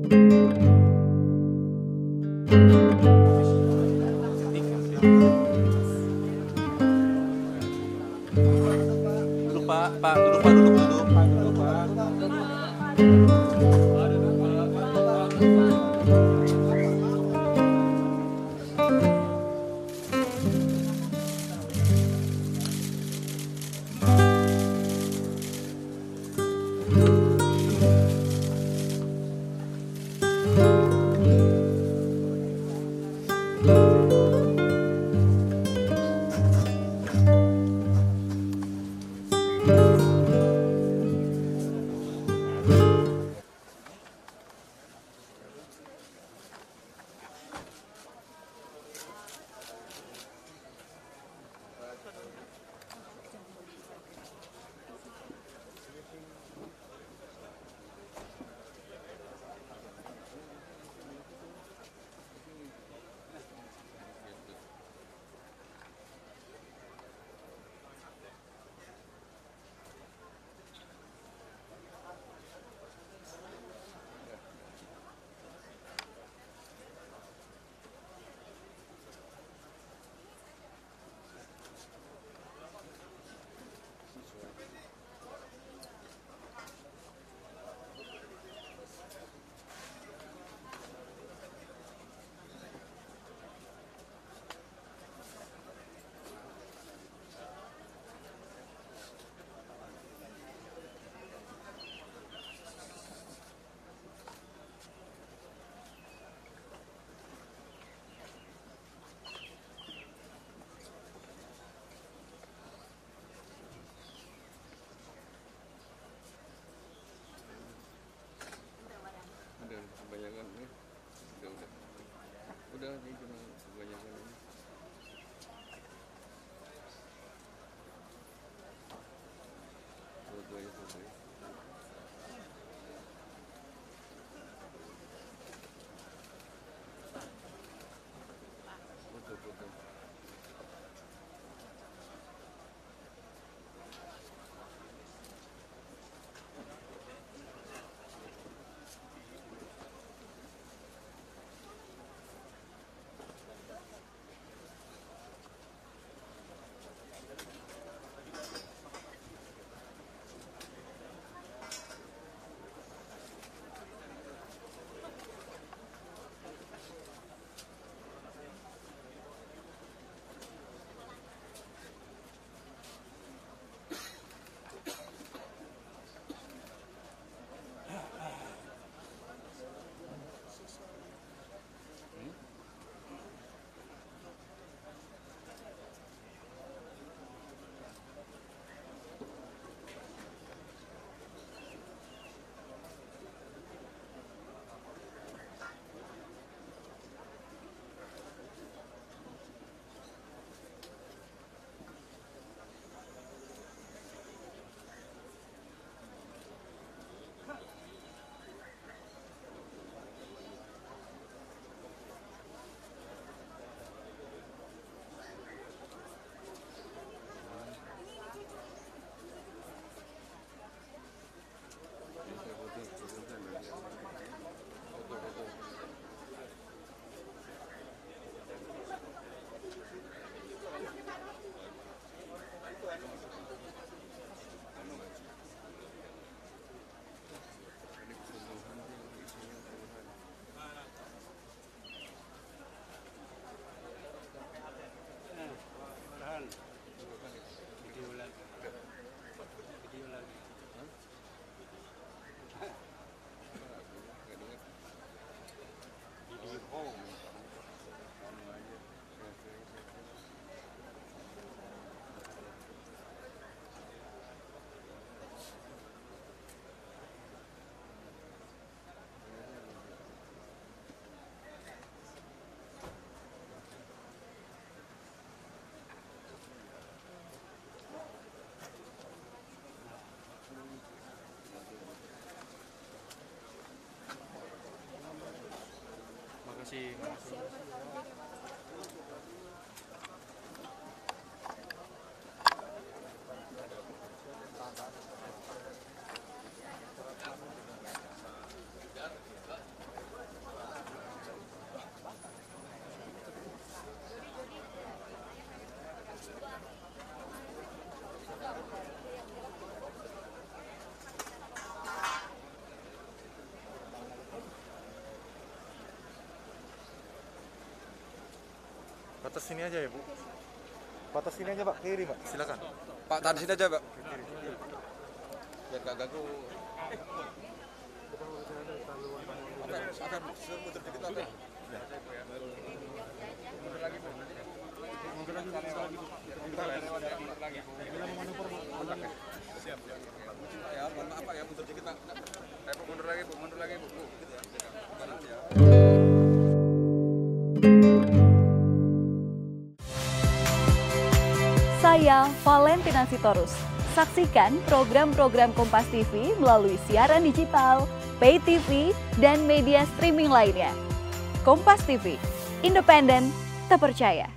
Duduk Pak, duduk Pak, duduk Pak. Kebanyakan nih, udah nih cuma kebanyakan ini. Foto ya. Foto. Makasih. Batas sini aja ya, Bu. Batas sini aja, Pak. Kiri, Pak. Silakan. Pak, tahan sini aja, Pak. Biar gak ganggu. Akan muter dikit aja. Mundur lagi, Bu. Mundur lagi, Bu. Siap. Ya, mohon maaf Pak ya, mundur dikit Pak. Mundur lagi, Bu. Mundur lagi, Bu. Kanan ya. Saya Valentina Sitorus. Saksikan program-program Kompas TV melalui siaran digital, pay TV, dan media streaming lainnya. Kompas TV, independen, terpercaya.